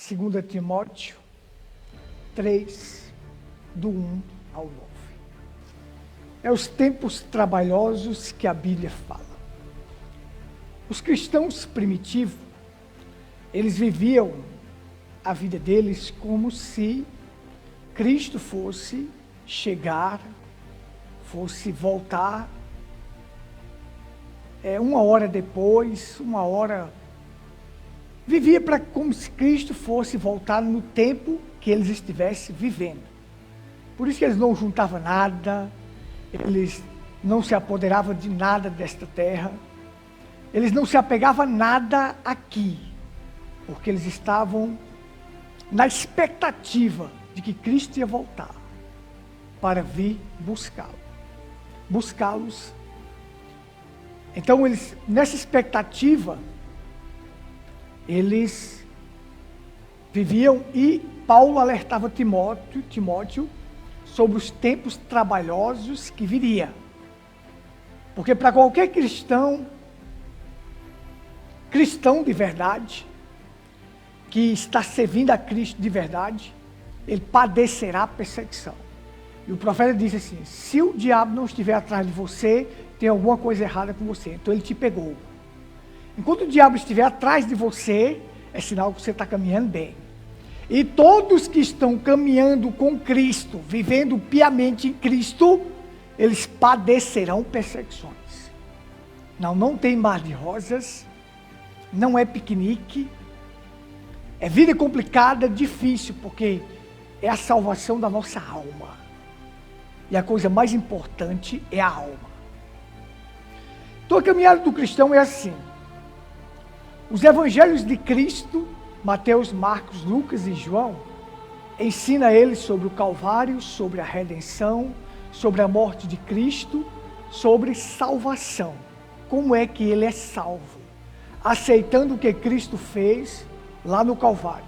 2 Timóteo 3, do 1 ao 9. É os tempos trabalhosos que a Bíblia fala. Os cristãos primitivos, eles viviam a vida deles como se Cristo fosse chegar, fosse voltar, uma hora depois, uma hora. Vivia como se Cristo fosse voltar no tempo que eles estivessem vivendo. Por isso que eles não juntavam nada, eles não se apoderavam de nada desta terra, eles não se apegavam a nada aqui, porque eles estavam na expectativa de que Cristo ia voltar para vir buscá-los. Então eles, nessa expectativa, eles viviam, e Paulo alertava Timóteo sobre os tempos trabalhosos que viria. Porque para qualquer cristão de verdade, que está servindo a Cristo de verdade, ele padecerá perseguição. E o profeta disse assim: se o diabo não estiver atrás de você, tem alguma coisa errada com você, então ele te pegou. Enquanto o diabo estiver atrás de você, é sinal que você está caminhando bem. E todos que estão caminhando com Cristo, vivendo piamente em Cristo, eles padecerão perseguições. Não tem mar de rosas, não é piquenique, é vida complicada, difícil, porque é a salvação da nossa alma. E a coisa mais importante é a alma. Então a caminhada do cristão é assim. Os evangelhos de Cristo, Mateus, Marcos, Lucas e João, ensina eles sobre o Calvário, sobre a redenção, sobre a morte de Cristo, sobre salvação. Como é que ele é salvo? Aceitando o que Cristo fez lá no Calvário.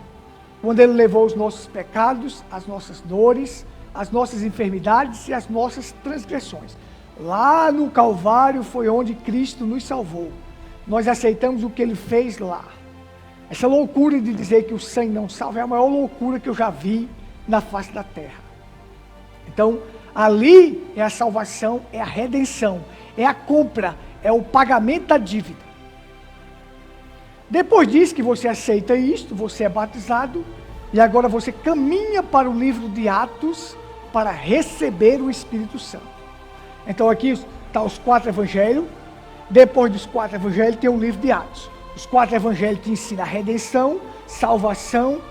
Quando ele levou os nossos pecados, as nossas dores, as nossas enfermidades e as nossas transgressões. Lá no Calvário foi onde Cristo nos salvou. Nós aceitamos o que ele fez lá. Essa loucura de dizer que o sangue não salva é a maior loucura que eu já vi na face da terra. Então, ali é a salvação, é a redenção, é a compra, é o pagamento da dívida. Depois disso que você aceita isto, você é batizado, e agora você caminha para o livro de Atos para receber o Espírito Santo. Então aqui está os 4 evangelhos. Depois dos 4 evangelhos tem o livro de Atos. Os 4 evangelhos te ensinam a redenção, salvação,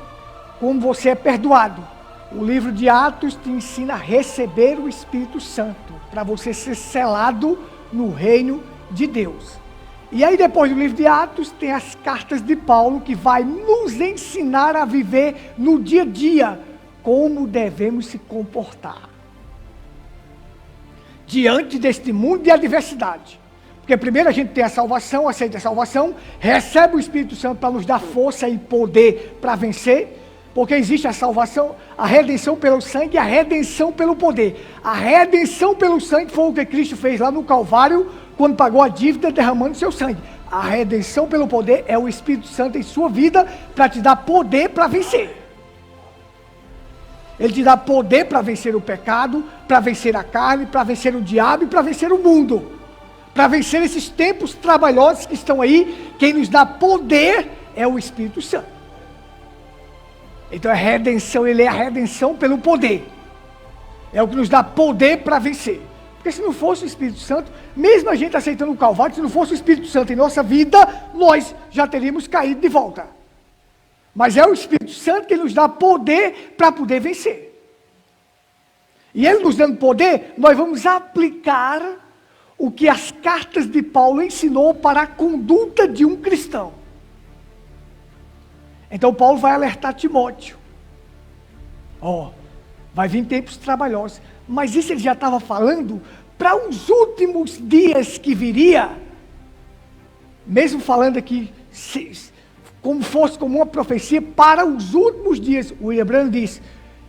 como você é perdoado. O livro de Atos te ensina a receber o Espírito Santo, para você ser selado no reino de Deus. E aí depois do livro de Atos tem as cartas de Paulo, que vai nos ensinar a viver no dia a dia, como devemos se comportar diante deste mundo de adversidade. Porque primeiro a gente tem a salvação, aceita a salvação, recebe o Espírito Santo para nos dar força e poder para vencer, porque existe a salvação, a redenção pelo sangue e a redenção pelo poder. A redenção pelo sangue foi o que Cristo fez lá no Calvário, quando pagou a dívida derramando seu sangue. A redenção pelo poder é o Espírito Santo em sua vida para te dar poder para vencer. Ele te dá poder para vencer o pecado, para vencer a carne, para vencer o diabo e para vencer o mundo. Para vencer esses tempos trabalhosos que estão aí, quem nos dá poder é o Espírito Santo. Então a redenção, ele é a redenção pelo poder. É o que nos dá poder para vencer. Porque se não fosse o Espírito Santo, mesmo a gente aceitando o Calvário, se não fosse o Espírito Santo em nossa vida, nós já teríamos caído de volta. Mas é o Espírito Santo que nos dá poder para poder vencer. E ele nos dando poder, nós vamos aplicar o que as cartas de Paulo ensinou para a conduta de um cristão. Então Paulo vai alertar Timóteo. Vai vir tempos trabalhosos. Mas isso ele já estava falando para os últimos dias que viria. Mesmo falando aqui, como fosse como uma profecia para os últimos dias. O William diz,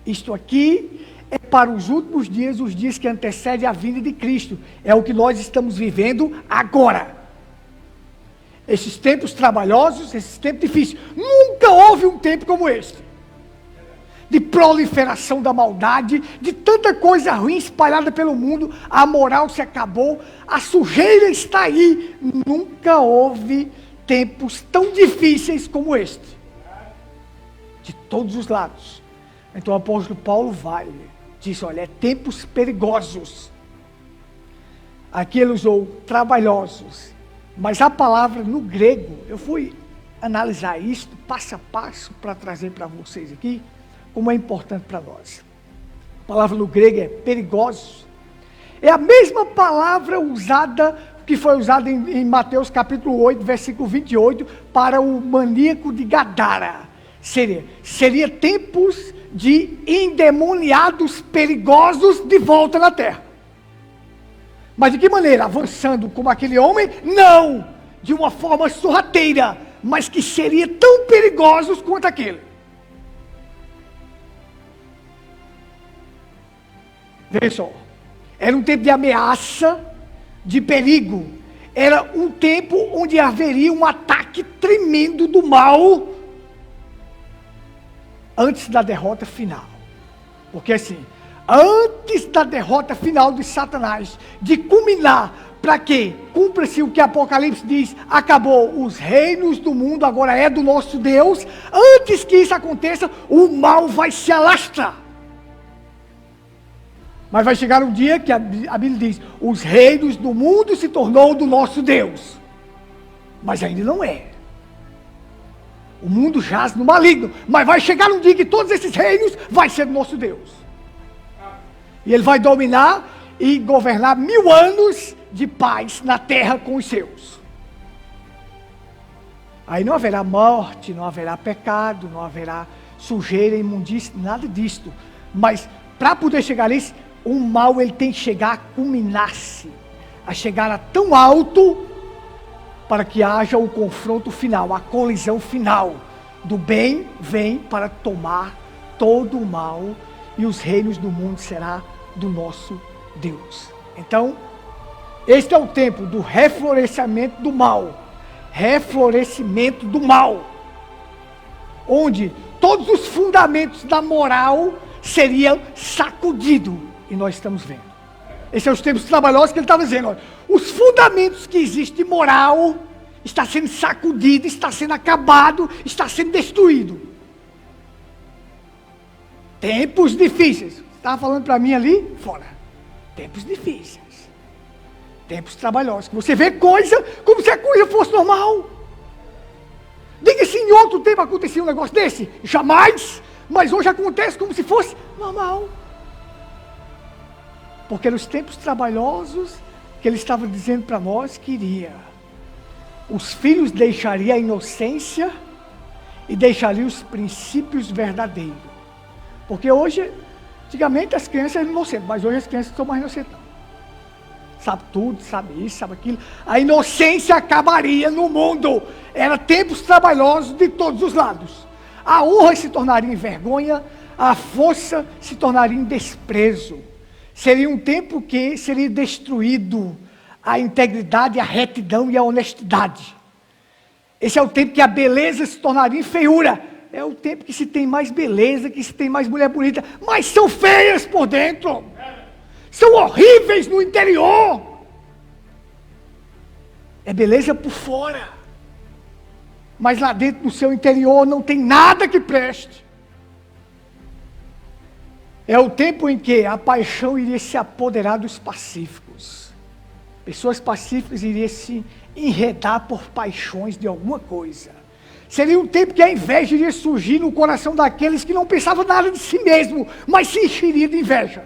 isto aqui é para os últimos dias, os dias que antecedem a vinda de Cristo. É o que nós estamos vivendo agora. Esses tempos trabalhosos, esses tempos difíceis. Nunca houve um tempo como este. De proliferação da maldade, de tanta coisa ruim espalhada pelo mundo, a moral se acabou, a sujeira está aí. Nunca houve tempos tão difíceis como este. De todos os lados. Então o apóstolo Paulo diz, olha, é tempos perigosos. Aqui ele usou trabalhosos. Mas a palavra no grego, eu fui analisar isto passo a passo para trazer para vocês aqui, como é importante para nós. A palavra no grego é perigosos. É a mesma palavra usada, que foi usada em Mateus capítulo 8, versículo 28, para o maníaco de Gadara. Seria tempos de endemoniados perigosos de volta na terra. Mas de que maneira? Avançando como aquele homem? Não! De uma forma sorrateira, mas que seria tão perigosos quanto aquele. Veja só, era um tempo de ameaça, de perigo. Era um tempo onde haveria um ataque tremendo do mal antes da derrota final. Porque assim, antes da derrota final de Satanás, de culminar, para que cumpra-se o que Apocalipse diz, acabou os reinos do mundo, agora é do nosso Deus. Antes que isso aconteça, o mal vai se alastrar. Mas vai chegar um dia que a Bíblia diz, os reinos do mundo se tornou do nosso Deus. Mas ainda não é. O mundo jaz no maligno, mas vai chegar um dia que todos esses reinos vai ser do nosso Deus. E ele vai dominar e governar 1000 anos de paz na terra com os seus. Aí não haverá morte, não haverá pecado, não haverá sujeira, imundícia, nada disto. Mas para poder chegar nisso, o mal ele tem que chegar a culminar-se, a chegar a tão alto, para que haja o confronto final, a colisão final. Do bem vem para tomar todo o mal, e os reinos do mundo será do nosso Deus. Então, este é o tempo do reflorescimento do mal. Reflorescimento do mal. Onde todos os fundamentos da moral seriam sacudidos. E nós estamos vendo. Esses são os tempos trabalhosos que ele estava dizendo. Olha, os fundamentos que existem de moral está sendo sacudido, está sendo acabado, está sendo destruído. Tempos difíceis. Estava falando para mim ali, fora. Tempos difíceis. Tempos trabalhosos. Que você vê coisa como se a coisa fosse normal. Diga se em outro tempo acontecia um negócio desse. Jamais. Mas hoje acontece como se fosse normal. Porque nos tempos trabalhosos que ele estava dizendo para nós que iria. Os filhos deixariam a inocência e deixariam os princípios verdadeiros. Porque hoje, antigamente as crianças eram inocentes, mas hoje as crianças são mais inocentes. Sabe tudo, sabe isso, sabe aquilo. A inocência acabaria no mundo. Era tempos trabalhosos de todos os lados. A honra se tornaria em vergonha, a força se tornaria em desprezo. Seria um tempo que seria destruído a integridade, a retidão e a honestidade. Esse é o tempo que a beleza se tornaria em feiura. É o tempo que se tem mais beleza, que se tem mais mulher bonita, mas são feias por dentro. São horríveis no interior. É beleza por fora. Mas lá dentro do seu interior não tem nada que preste. É o tempo em que a paixão iria se apoderar dos pacíficos. Pessoas pacíficas iriam se enredar por paixões de alguma coisa. Seria um tempo que a inveja iria surgir no coração daqueles que não pensavam nada de si mesmo, mas se encheria de inveja.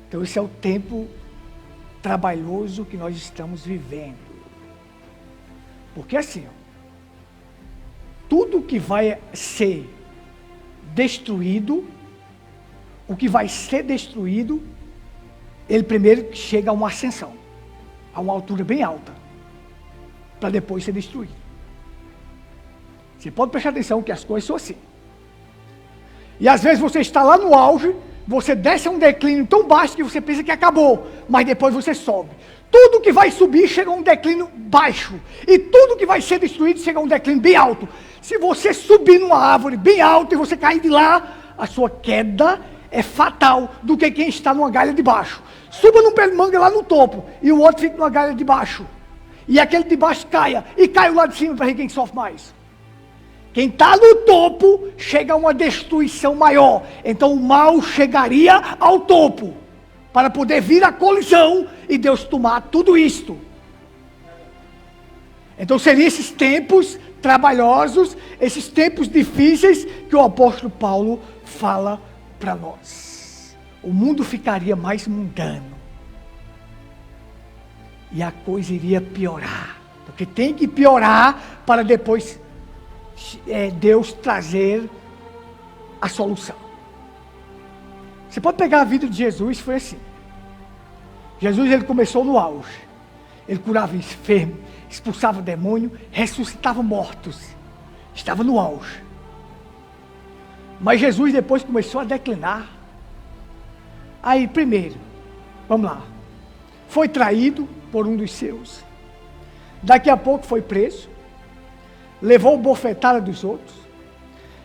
Então esse é o tempo trabalhoso que nós estamos vivendo. Porque assim, tudo que vai ser destruído, o que vai ser destruído, ele primeiro chega a uma ascensão, a uma altura bem alta, para depois ser destruído. Você pode prestar atenção que as coisas são assim. E às vezes você está lá no auge, você desce a um declínio tão baixo que você pensa que acabou, mas depois você sobe. Tudo que vai subir chega a um declínio baixo. E tudo que vai ser destruído chega a um declínio bem alto. Se você subir numa árvore bem alta e você cair de lá, a sua queda é fatal do que quem está numa galha de baixo. Suba num pé de manga lá no topo e o outro fica numa galha de baixo. E aquele de baixo caia e cai lá de cima para ver quem sofre mais. Quem está no topo chega a uma destruição maior. Então o mal chegaria ao topo para poder vir a colisão e Deus tomar tudo isto. Então seriam esses tempos trabalhosos, esses tempos difíceis que o apóstolo Paulo fala para nós. O mundo ficaria mais mundano. E a coisa iria piorar. Porque tem que piorar para depois Deus trazer a solução. Você pode pegar a vida de Jesus, foi assim. Jesus ele começou no auge. Ele curava enfermos, expulsava demônio, ressuscitava mortos. Estava no auge. Mas Jesus depois começou a declinar. Aí, primeiro, vamos lá. Foi traído por um dos seus. Daqui a pouco foi preso. Levou bofetada dos outros.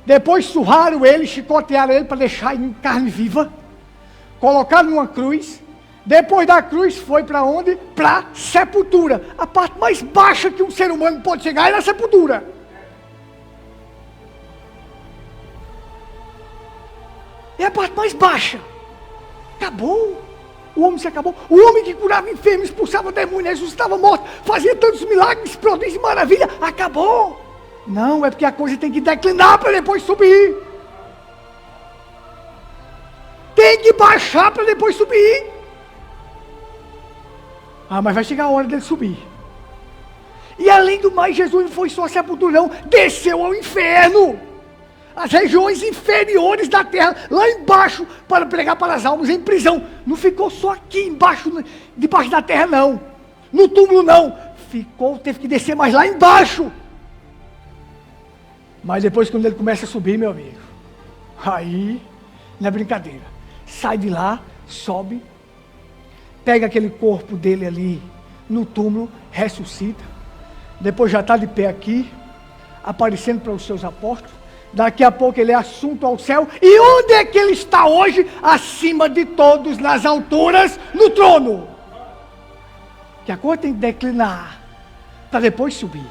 Depois surraram ele, chicotearam ele para deixar em carne viva. Colocaram numa cruz. Depois da cruz foi para onde? Para sepultura. A parte mais baixa que um ser humano pode chegar é na sepultura. É a parte mais baixa. Acabou. O homem se acabou. O homem que curava enfermos, expulsava demônios, ressuscitava morto, fazia tantos milagres, prodígios e maravilha. Acabou. Não, é porque a coisa tem que declinar para depois subir. Tem que baixar para depois subir. Ah, mas vai chegar a hora dele subir. E além do mais, Jesus não foi só a sepultura, não. Desceu ao inferno. As regiões inferiores da terra, lá embaixo, para pregar para as almas em prisão. Não ficou só aqui embaixo, debaixo da terra, não. No túmulo, não. Teve que descer mais lá embaixo. Mas depois, quando ele começa a subir, meu amigo, aí não é brincadeira. Sai de lá, sobe, pega aquele corpo dele ali no túmulo, ressuscita. Depois já está de pé aqui, aparecendo para os seus apóstolos. Daqui a pouco ele é assunto ao céu. E onde é que ele está hoje? Acima de todos, nas alturas, no trono. Que a coisa tem que declinar para depois subir.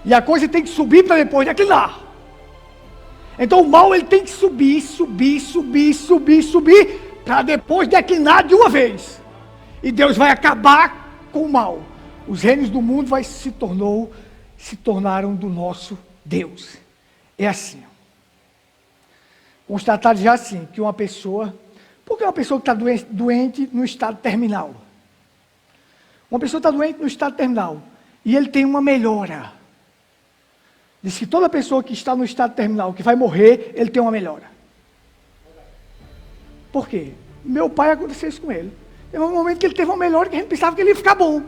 E a coisa tem que subir para depois declinar. Então o mal ele tem que subir, para depois declinar de uma vez. E Deus vai acabar com o mal. Os reinos do mundo se tornaram do nosso Deus. É assim. Constatado já assim, que uma pessoa... Por que uma pessoa que está doente no estado terminal? Uma pessoa está doente no estado terminal e ele tem uma melhora. Diz que toda pessoa que está no estado terminal, que vai morrer, ele tem uma melhora. Por quê? Meu pai aconteceu isso com ele. Teve um momento que ele teve uma melhora que a gente pensava que ele ia ficar bom.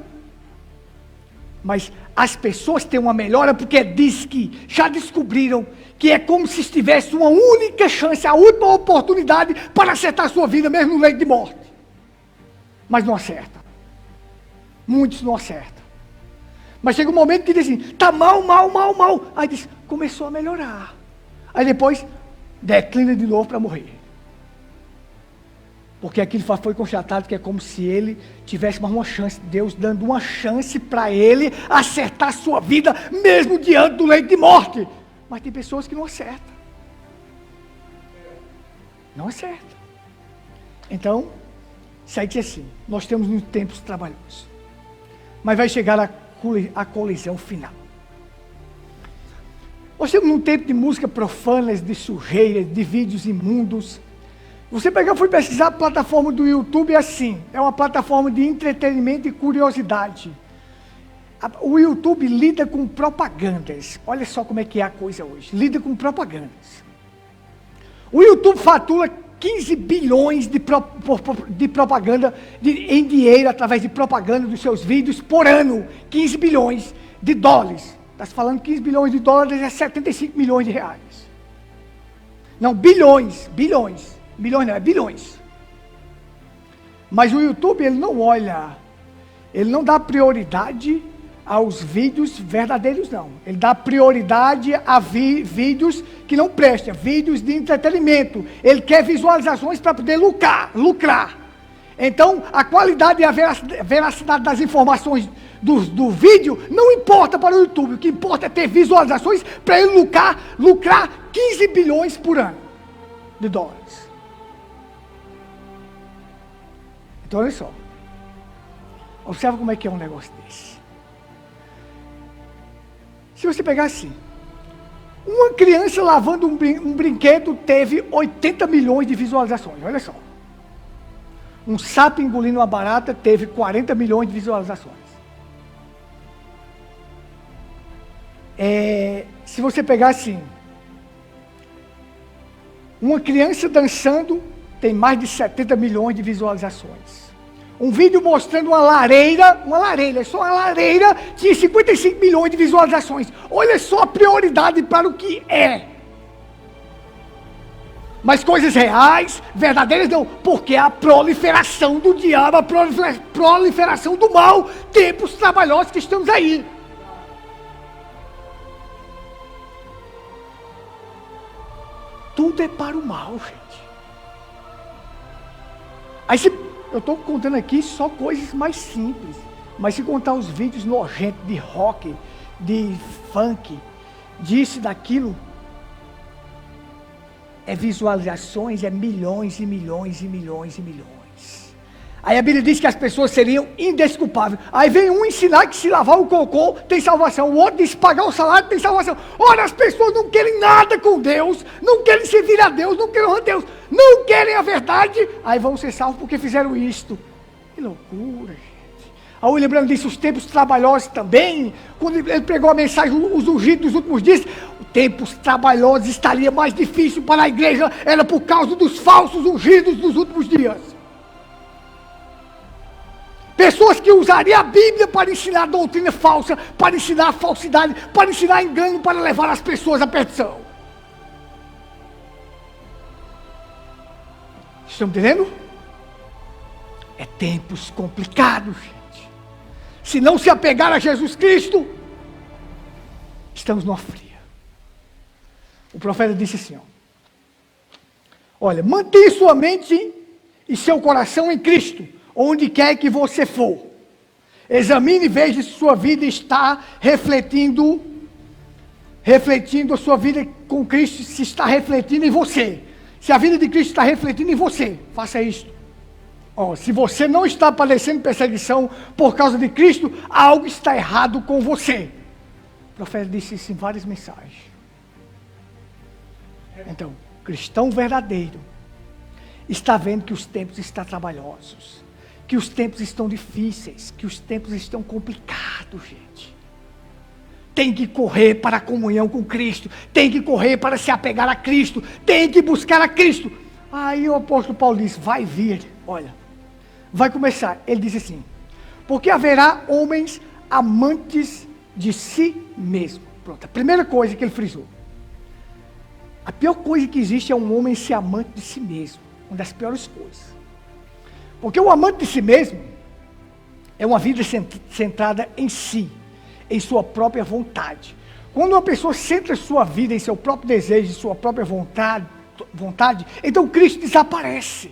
Mas as pessoas têm uma melhora porque diz que já descobriram que é como se tivesse uma única chance, a última oportunidade para acertar a sua vida, mesmo no leito de morte. Mas não acerta. Muitos não acertam. Mas chega um momento que diz assim, está mal. Aí diz, começou a melhorar. Aí depois, declina de novo para morrer. Porque aquilo foi constatado que é como se ele tivesse mais uma chance, Deus dando uma chance para ele acertar a sua vida, mesmo diante do leito de morte. Mas tem pessoas que não acertam. Não acertam. Então, isso aí diz assim, nós temos uns tempos trabalhosos. Mas vai chegar a colisão final. Nós temos um tempo de música profanas, de sujeira, de vídeos imundos. Você foi pesquisar a plataforma do YouTube, é assim, é uma plataforma de entretenimento e curiosidade. O YouTube lida com propagandas. Olha só como é que é a coisa hoje. Lida com propagandas. O YouTube fatura 15 bilhões de propaganda em dinheiro, através de propaganda dos seus vídeos por ano. 15 bilhões de dólares. Está se falando 15 bilhões de dólares, é 75 milhões de reais. Não, bilhões. Milhões não, é bilhões. Mas o YouTube, ele não olha Ele não dá prioridade aos vídeos verdadeiros, não. Ele dá prioridade a vídeos que não prestam, vídeos de entretenimento. Ele quer visualizações para poder lucrar. Então, a qualidade e a veracidade das informações do vídeo não importa para o YouTube. O que importa é ter visualizações para ele lucrar 15 bilhões por ano de dólares. Então, olha só. Observa como é que é um negócio desse. Se você pegar assim, uma criança lavando um brinquedo teve 80 milhões de visualizações, olha só. Um sapo engolindo uma barata teve 40 milhões de visualizações. Se você pegar assim, uma criança dançando tem mais de 70 milhões de visualizações. Um vídeo mostrando uma lareira, só uma lareira, tinha 55 milhões de visualizações. Olha só a prioridade para o que é. Mas coisas reais, verdadeiras não, porque é a proliferação do diabo, a proliferação do mal, tempos trabalhosos que estamos aí. Tudo é para o mal, gente. Aí eu estou contando aqui só coisas mais simples, mas se contar os vídeos nojentos de rock, de funk, disso, daquilo, é visualizações, é milhões e milhões e milhões e milhões. Aí a Bíblia diz que as pessoas seriam indesculpáveis. Aí vem um ensinar que se lavar o cocô tem salvação. O outro diz que pagar o salário tem salvação. Ora, as pessoas não querem nada com Deus, não querem servir a Deus, não querem honrar Deus, não querem a verdade. Aí vão ser salvos porque fizeram isto. Que loucura, gente. Aí o William Branham disse, os tempos trabalhosos também. Quando ele pregou a mensagem, os ungidos dos últimos dias, tempos trabalhosos estaria mais difícil para a igreja, era por causa dos falsos ungidos dos últimos dias. Pessoas que usariam a Bíblia para ensinar doutrina falsa, para ensinar falsidade, para ensinar engano, para levar as pessoas à perdição. Estão entendendo? É tempos complicados, gente. Se não se apegar a Jesus Cristo, estamos numa fria. O profeta disse assim, olha, mantenha sua mente e seu coração em Cristo, onde quer que você for. Examine e veja se sua vida está refletindo a sua vida com Cristo, se está refletindo em você. Se a vida de Cristo está refletindo em você, faça isto. Se você não está padecendo perseguição por causa de Cristo, algo está errado com você. O profeta disse isso em várias mensagens. Então, cristão verdadeiro está vendo que os tempos estão trabalhosos, que os tempos estão difíceis, que os tempos estão complicados, gente. Tem que correr para a comunhão com Cristo, tem que correr para se apegar a Cristo, tem que buscar a Cristo. Aí o apóstolo Paulo diz, vai vir, olha, vai começar. Ele diz assim, porque haverá homens amantes de si mesmo. Pronto, a primeira coisa que ele frisou. A pior coisa que existe é um homem ser amante de si mesmo, uma das piores coisas. Porque o amante de si mesmo é uma vida centrada em si, em sua própria vontade. Quando uma pessoa centra sua vida em seu próprio desejo, em sua própria vontade, então Cristo desaparece.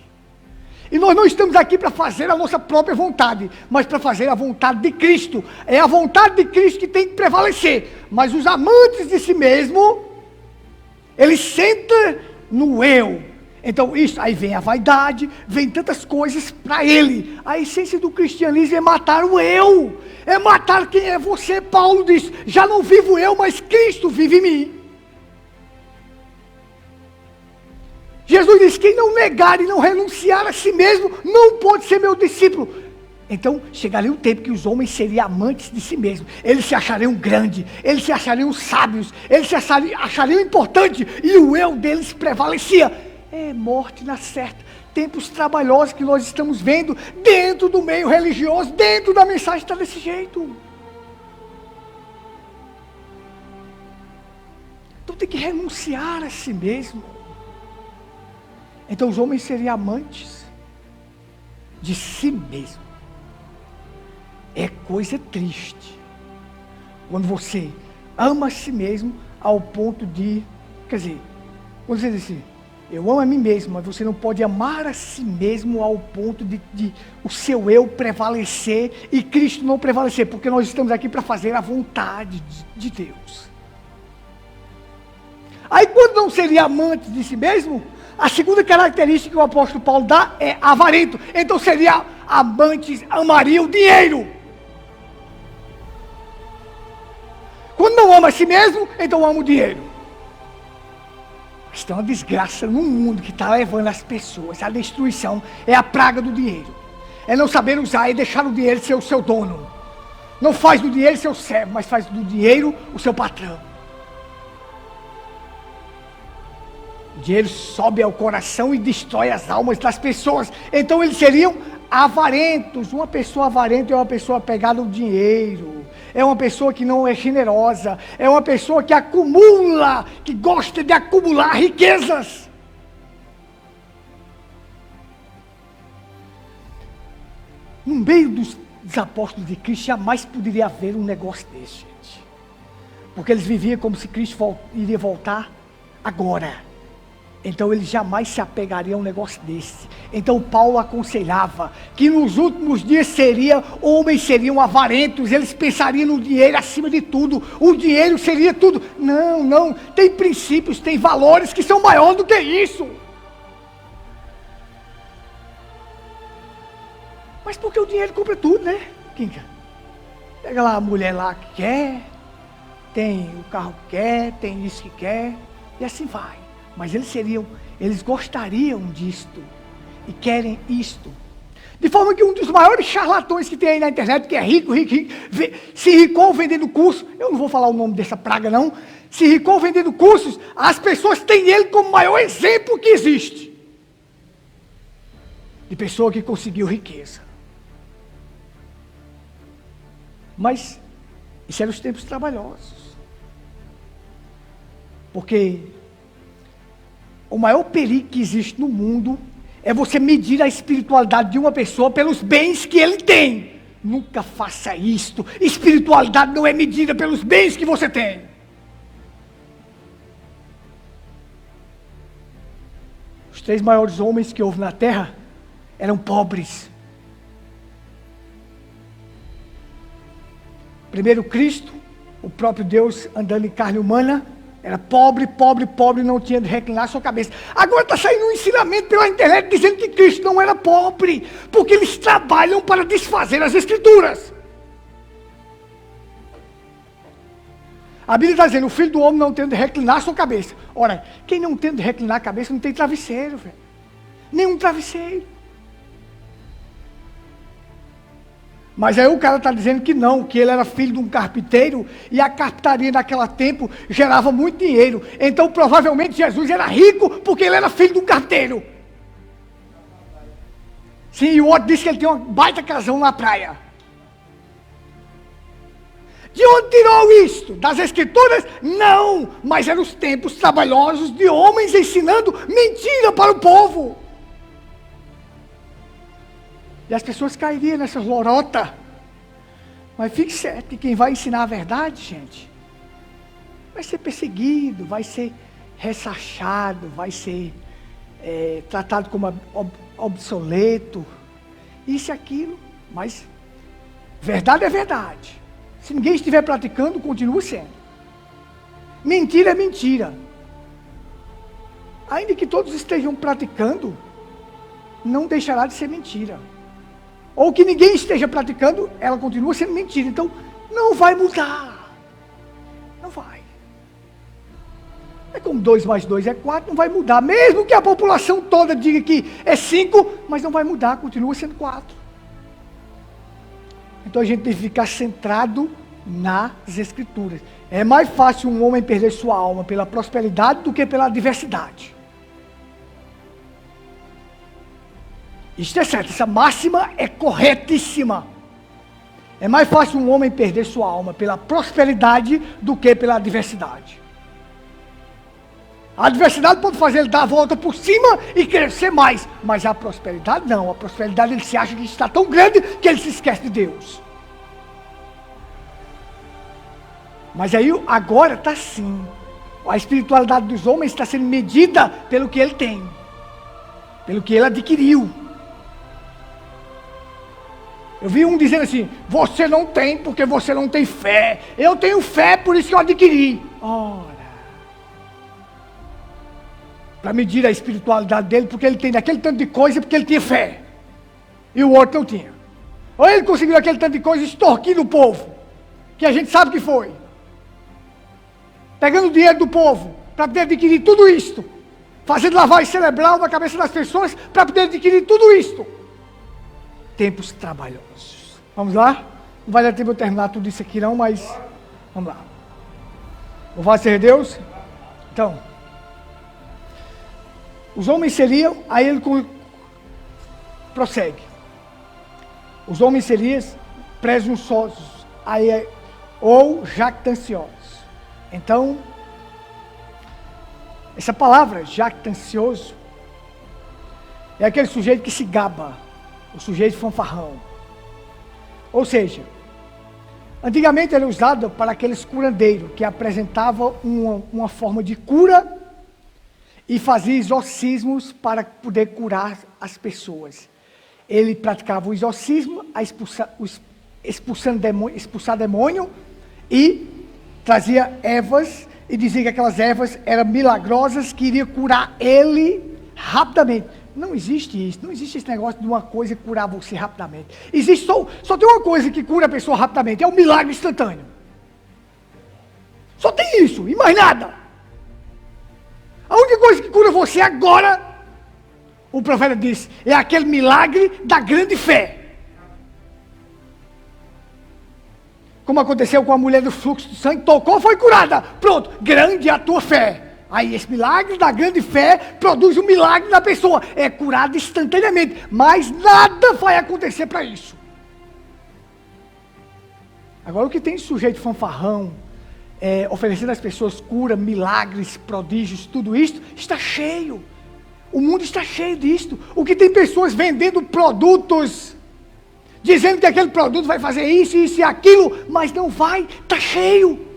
E nós não estamos aqui para fazer a nossa própria vontade, mas para fazer a vontade de Cristo. É a vontade de Cristo que tem que prevalecer. Mas os amantes de si mesmo, eles sentam no eu. Então, isso, aí vem a vaidade, vem tantas coisas para ele. A essência do cristianismo é matar o eu, é matar quem é você. Paulo diz, já não vivo eu, mas Cristo vive em mim. Jesus diz, quem não negar e não renunciar a si mesmo, não pode ser meu discípulo. Então, chegaria um tempo que os homens seriam amantes de si mesmos. Eles se achariam grandes, eles se achariam sábios, eles se achariam importantes, e o eu deles prevalecia. É morte na certa. Tempos trabalhosos que nós estamos vendo dentro do meio religioso, dentro da mensagem está desse jeito. Então tem que renunciar a si mesmo. Então os homens seriam amantes de si mesmo. coisa triste quando você ama a si mesmo ao ponto de, quer dizer, quando você diz assim, eu amo a mim mesmo, mas você não pode amar a si mesmo ao ponto de o seu eu prevalecer e Cristo não prevalecer, porque nós estamos aqui para fazer a vontade de Deus. Aí quando não seria amante de si mesmo, a segunda característica que o apóstolo Paulo dá é avarento. Então seria amantes, amaria o dinheiro. Quando não ama a si mesmo, então ama o dinheiro. Mas tem uma desgraça no mundo que está levando as pessoas à destruição. É a praga do dinheiro. É não saber usar e deixar o dinheiro ser o seu dono. Não faz do dinheiro seu servo, mas faz do dinheiro o seu patrão. O dinheiro sobe ao coração e destrói as almas das pessoas. Então eles seriam avarentos. Uma pessoa avarenta é uma pessoa apegada ao dinheiro. É uma pessoa que não é generosa. É uma pessoa que acumula, que gosta de acumular riquezas. No meio dos apóstolos de Cristo jamais poderia haver um negócio desse, gente. Porque eles viviam como se Cristo iria voltar agora. Então eles jamais se apegariam a um negócio desse. Então Paulo aconselhava que nos últimos dias homens seriam avarentos, eles pensariam no dinheiro acima de tudo, o dinheiro seria tudo. Não, tem princípios, tem valores que são maiores do que isso. Mas porque o dinheiro compra tudo, né? Kinka? Pega lá a mulher lá que quer, tem o carro que quer, tem isso que quer, e assim vai. Mas eles gostariam disto e querem isto. De forma que um dos maiores charlatões que tem aí na internet, que é rico, se ricou vendendo curso, eu não vou falar o nome dessa praga não, se ricou vendendo cursos, as pessoas têm ele como o maior exemplo que existe. De pessoa que conseguiu riqueza. Mas isso eram os tempos trabalhosos. Porque o maior perigo que existe no mundo é você medir a espiritualidade de uma pessoa pelos bens que ele tem. Nunca faça isto. Espiritualidade não é medida pelos bens que você tem. Os 3 maiores homens que houve na terra eram pobres. Primeiro Cristo, o próprio Deus andando em carne humana. Era pobre, não tinha de reclinar sua cabeça. Agora está saindo um ensinamento pela internet dizendo que Cristo não era pobre, porque eles trabalham para desfazer as Escrituras. A Bíblia está dizendo, o Filho do Homem não tem de reclinar sua cabeça. Ora, quem não tem de reclinar a cabeça não tem travesseiro, velho. Nenhum travesseiro. Mas aí o cara está dizendo que não, que ele era filho de um carpinteiro e a carpintaria naquele tempo gerava muito dinheiro. Então provavelmente Jesus era rico porque ele era filho de um carpinteiro. Sim, e o outro disse que ele tinha uma baita casão na praia. De onde tirou isto? Das Escrituras? Não, mas eram os tempos trabalhosos de homens ensinando mentira para o povo. E as pessoas cairiam nessas lorotas. Mas fique certo que quem vai ensinar a verdade, gente, vai ser perseguido, vai ser ressachado, vai ser tratado como obsoleto, isso e aquilo. Mas verdade é verdade. Se ninguém estiver praticando, continua sendo. Mentira é mentira. Ainda que todos estejam praticando, não deixará de ser mentira. Ou que ninguém esteja praticando, ela continua sendo mentira. Então, não vai mudar. Não vai. É como 2 mais 2 é 4, não vai mudar. Mesmo que a população toda diga que é 5, mas não vai mudar, continua sendo 4. Então a gente deve ficar centrado nas Escrituras. É mais fácil um homem perder sua alma pela prosperidade do que pela adversidade. Isto é certo, essa máxima é corretíssima. É mais fácil um homem perder sua alma pela prosperidade do que pela adversidade. A adversidade pode fazer ele dar a volta por cima e crescer mais, mas a prosperidade não. A prosperidade ele se acha que está tão grande que ele se esquece de Deus. Mas aí agora está assim. A espiritualidade dos homens está sendo medida pelo que ele tem, pelo que ele adquiriu. Eu vi um dizendo assim: você não tem porque você não tem fé. Eu tenho fé, por isso que eu adquiri. Ora, para medir a espiritualidade dele, porque ele tem daquele tanto de coisa, porque ele tinha fé. E o outro não tinha. Ou ele conseguiu aquele tanto de coisa extorquindo o povo, que a gente sabe que foi. Pegando o dinheiro do povo, para poder adquirir tudo isto. Fazendo lavagem cerebral na cabeça das pessoas, para poder adquirir tudo isto. Tempos trabalhosos. Vamos lá? Não vai dar tempo eu terminar tudo isso aqui não, mas vamos lá. Louvado seja Deus. Então, os homens seriam, aí ele prossegue. Os homens seriam presunçosos, aí, ou jactanciosos. Então, essa palavra, jactancioso, é aquele sujeito que se gaba, o sujeito fanfarrão. Ou seja, antigamente era usado para aqueles curandeiros que apresentavam uma forma de cura e fazia exorcismos para poder curar as pessoas. Ele praticava o exorcismo, expulsar demônio e trazia ervas e dizia que aquelas ervas eram milagrosas, que iriam curar ele rapidamente. Não existe isso, não existe esse negócio de uma coisa curar você rapidamente. Existe só tem uma coisa que cura a pessoa rapidamente, é o milagre instantâneo. Só tem isso, e mais nada. A única coisa que cura você agora, o profeta disse, é aquele milagre da grande fé. Como aconteceu com a mulher do fluxo de sangue, tocou, foi curada. Pronto, grande é a tua fé. Aí esse milagre da grande fé produz um milagre na pessoa. É curada instantaneamente, mas nada vai acontecer para isso. Agora o que tem sujeito fanfarrão, oferecendo às pessoas cura, milagres, prodígios, tudo isso, está cheio. O mundo está cheio disto. O que tem pessoas vendendo produtos, dizendo que aquele produto vai fazer isso, isso e aquilo, mas não vai, está cheio.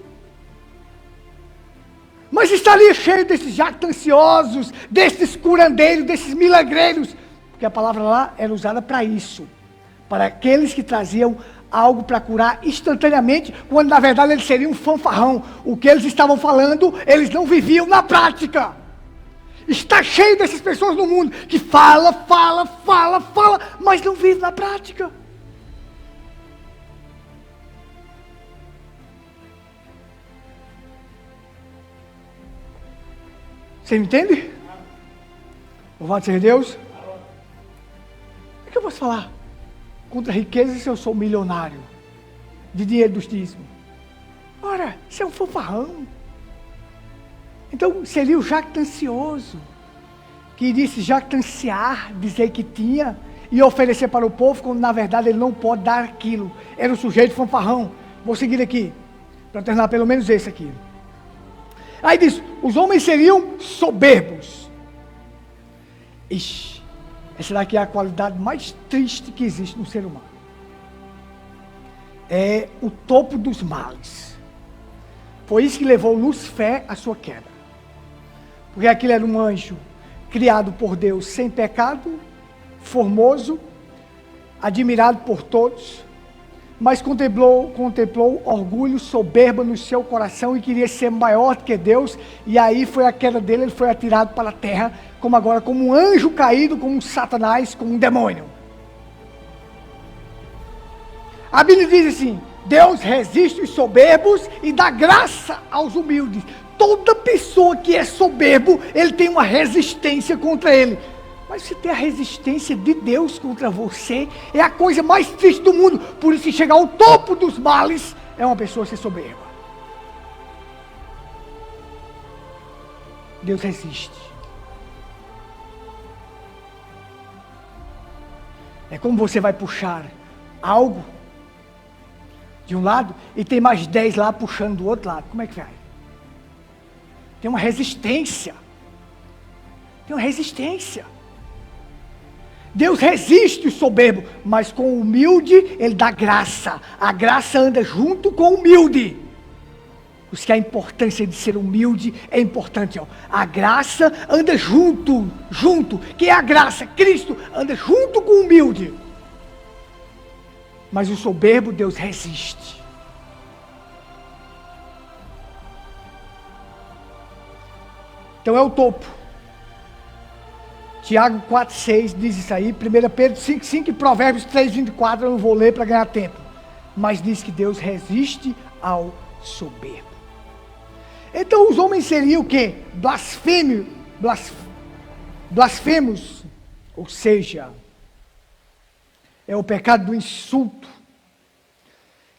Mas estaria cheio desses jactanciosos, desses curandeiros, desses milagreiros, porque a palavra lá era usada para isso, para aqueles que traziam algo para curar instantaneamente, quando na verdade eles seriam um fanfarrão. O que eles estavam falando, eles não viviam na prática. Está cheio dessas pessoas no mundo, que fala, mas não vive na prática. Você me entende? Louvado seja Deus. O que eu posso falar contra a riqueza se eu sou milionário de dinheiro dos dízimos? Ora, isso é um fanfarrão. Então seria o jactancioso, que disse jactanciar, dizer que tinha e oferecer para o povo, quando na verdade ele não pode dar aquilo. Era o sujeito fanfarrão. Vou seguir aqui, para terminar pelo menos esse aqui. Aí diz, os homens seriam soberbos. Ixi, essa daqui é a qualidade mais triste que existe no ser humano. É o topo dos males. Foi isso que levou Lucifer à sua queda. Porque aquele era um anjo criado por Deus sem pecado, formoso, admirado por todos, mas contemplou orgulho, soberba no seu coração e queria ser maior do que Deus, e aí foi a queda dele, ele foi atirado para a terra, como agora, como um anjo caído, como um Satanás, como um demônio. A Bíblia diz assim, Deus resiste os soberbos e dá graça aos humildes. Toda pessoa que é soberbo, ele tem uma resistência contra ele. Mas se ter a resistência de Deus contra você, é a coisa mais triste do mundo. Por isso que chegar ao topo dos males, é uma pessoa ser soberba. Deus resiste. É como você vai puxar algo de um lado e tem mais 10 lá puxando do outro lado. Como é que vai? Tem uma resistência. Tem uma resistência. Deus resiste o soberbo, mas com o humilde ele dá graça. A graça anda junto com o humilde. Os que a importância de ser humilde é importante. Ó. A graça anda junto. Que é a graça? Cristo anda junto com o humilde. Mas o soberbo Deus resiste. Então é o topo. Tiago 4,6 diz isso aí. 1 Pedro 5,5 e Provérbios 3,24 eu não vou ler para ganhar tempo. Mas diz que Deus resiste ao soberbo. Então os homens seriam o quê? Blasfemos. Ou seja, é o pecado do insulto.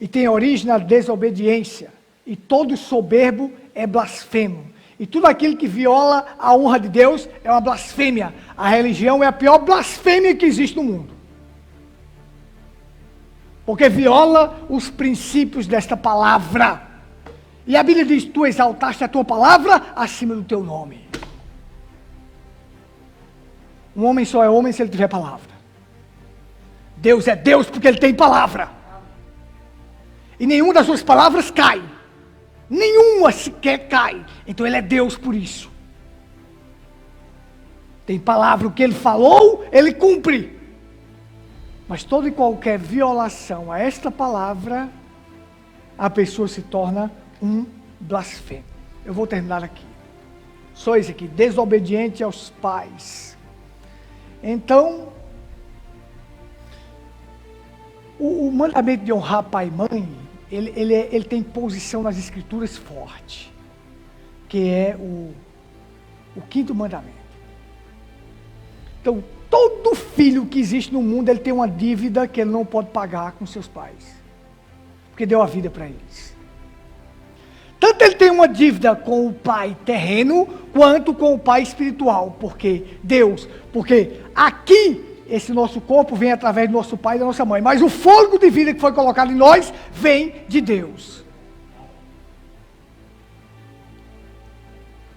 E tem origem na desobediência. E todo soberbo é blasfemo. E tudo aquilo que viola a honra de Deus é uma blasfêmia. A religião é a pior blasfêmia que existe no mundo. Porque viola os princípios desta palavra. E a Bíblia diz, tu exaltaste a tua palavra acima do teu nome. Um homem só é homem se ele tiver palavra. Deus é Deus porque ele tem palavra. E nenhuma das suas palavras cai. Nenhuma sequer cai. Então ele é Deus por isso. Tem palavra, o que ele falou, ele cumpre. Mas toda e qualquer violação a esta palavra, a pessoa se torna um blasfemo. Eu vou terminar aqui. Só isso aqui, desobediente aos pais. Então, o mandamento de honrar pai e mãe, ele tem posição nas escrituras forte, que é o 5º mandamento. Então, todo filho que existe no mundo, ele tem uma dívida que ele não pode pagar com seus pais, porque deu a vida para eles. Tanto ele tem uma dívida com o pai terreno, quanto com o pai espiritual, porque aqui, esse nosso corpo vem através do nosso pai e da nossa mãe. Mas o fôlego de vida que foi colocado em nós, vem de Deus.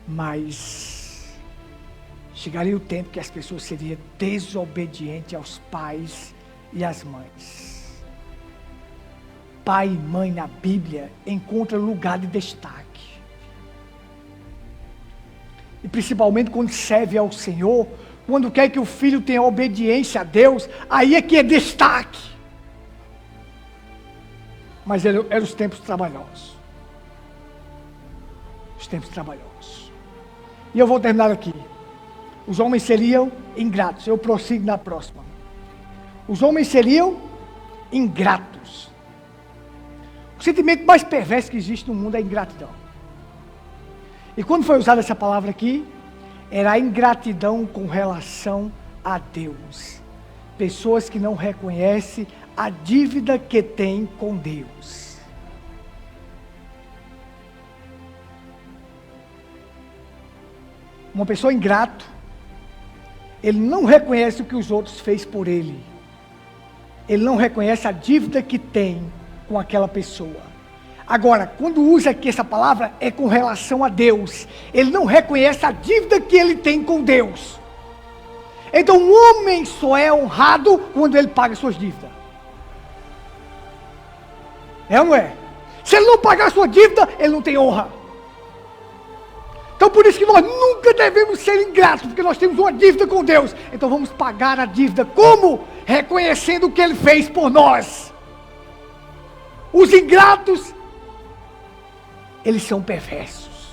Mas chegaria o tempo que as pessoas seriam desobedientes aos pais e às mães. Pai e mãe na Bíblia encontram lugar de destaque. E principalmente quando serve ao Senhor, quando quer que o filho tenha obediência a Deus, aí é que é destaque. Mas eram os tempos trabalhosos. Os tempos trabalhosos. E eu vou terminar aqui. Os homens seriam ingratos. Eu prossigo na próxima. Os homens seriam ingratos. O sentimento mais perverso que existe no mundo é a ingratidão. E quando foi usada essa palavra aqui, era a ingratidão com relação a Deus. Pessoas que não reconhecem a dívida que têm com Deus. Uma pessoa ingrata, ele não reconhece o que os outros fez por ele. Ele não reconhece a dívida que tem com aquela pessoa. Agora, quando usa aqui essa palavra, é com relação a Deus. Ele não reconhece a dívida que ele tem com Deus. Então, um homem só é honrado quando ele paga suas dívidas. É ou não é? Se ele não pagar a sua dívida, ele não tem honra. Então, por isso que nós nunca devemos ser ingratos, porque nós temos uma dívida com Deus. Então, vamos pagar a dívida. Como? Reconhecendo o que ele fez por nós. Os ingratos, eles são perversos.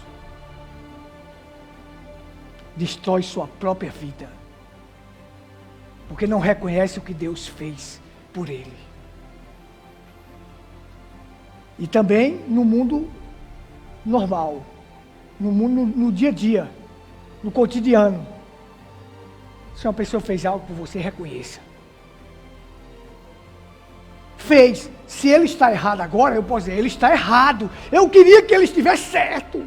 Destrói sua própria vida. Porque não reconhece o que Deus fez por ele. E também no mundo normal. No mundo, no dia a dia. No cotidiano. Se uma pessoa fez algo por você, reconheça. Fez. Se ele está errado agora, eu posso dizer, ele está errado. Eu queria que ele estivesse certo.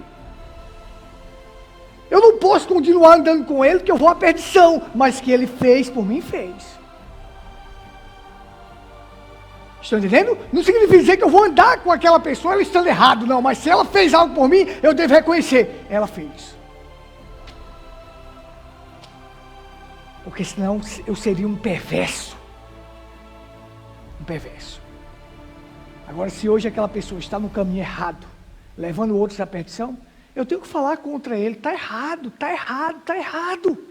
Eu não posso continuar andando com ele, porque eu vou à perdição. Mas que ele fez, por mim fez. Estão entendendo? Não significa dizer que eu vou andar com aquela pessoa, ela estando errado, não. Mas se ela fez algo por mim, eu devo reconhecer. Ela fez. Porque senão eu seria um perverso. Um perverso. Agora, se hoje aquela pessoa está no caminho errado, levando outros à perdição, eu tenho que falar contra ele. Está errado, está errado, está errado.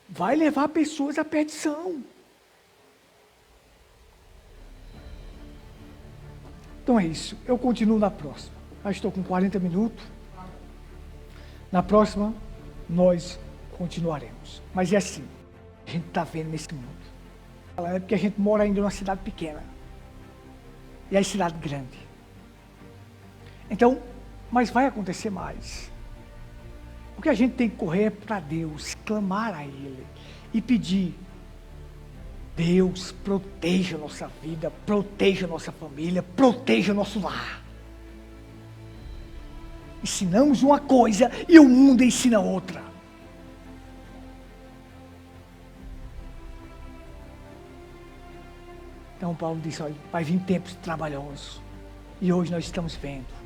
Vai levar pessoas à perdição. Então é isso. Eu continuo na próxima. Já estou com 40 minutos. Na próxima, nós continuaremos. Mas é assim, a gente está vendo nesse mundo. É porque a gente mora ainda numa cidade pequena. E é cidade grande. Então, mas vai acontecer mais. O que a gente tem que correr é para Deus, clamar a Ele e pedir: Deus, proteja a nossa vida, proteja a nossa família, proteja o nosso lar. Ensinamos uma coisa e o mundo ensina outra. Então Paulo disse: olha, vai vir tempos trabalhosos. E hoje nós estamos vendo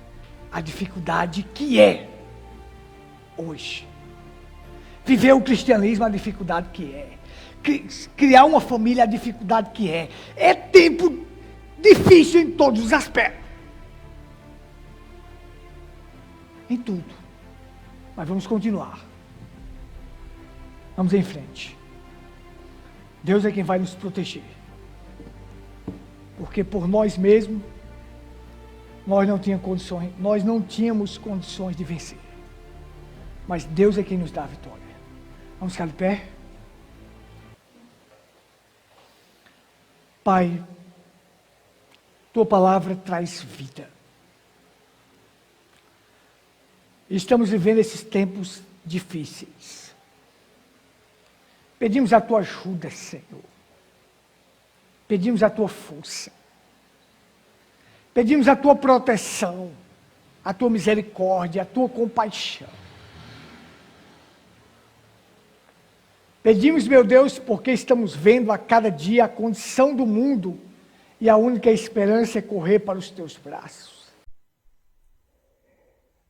a dificuldade que é hoje. Viver o cristianismo, a dificuldade que é. Criar uma família, a dificuldade que é. É tempo difícil em todos os aspectos. Em tudo. Mas vamos continuar. Vamos em frente. Deus é quem vai nos proteger. Porque por nós mesmos, nós não tínhamos condições de vencer. Mas Deus é quem nos dá a vitória. Vamos ficar de pé? Pai, Tua palavra traz vida. Estamos vivendo esses tempos difíceis. Pedimos a Tua ajuda, Senhor. Pedimos a Tua força. Pedimos a Tua proteção, a Tua misericórdia, a Tua compaixão. Pedimos, meu Deus, porque estamos vendo a cada dia a condição do mundo e a única esperança é correr para os Teus braços.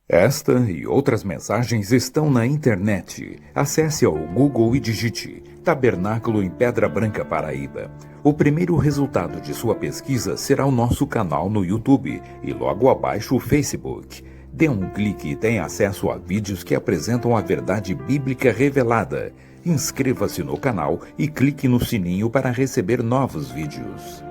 Esta e outras mensagens estão na internet. Acesse ao Google e digite Tabernáculo em Pedra Branca, Paraíba. O primeiro resultado de sua pesquisa será o nosso canal no YouTube e logo abaixo o Facebook. Dê um clique e tenha acesso a vídeos que apresentam a verdade bíblica revelada. Inscreva-se no canal e clique no sininho para receber novos vídeos.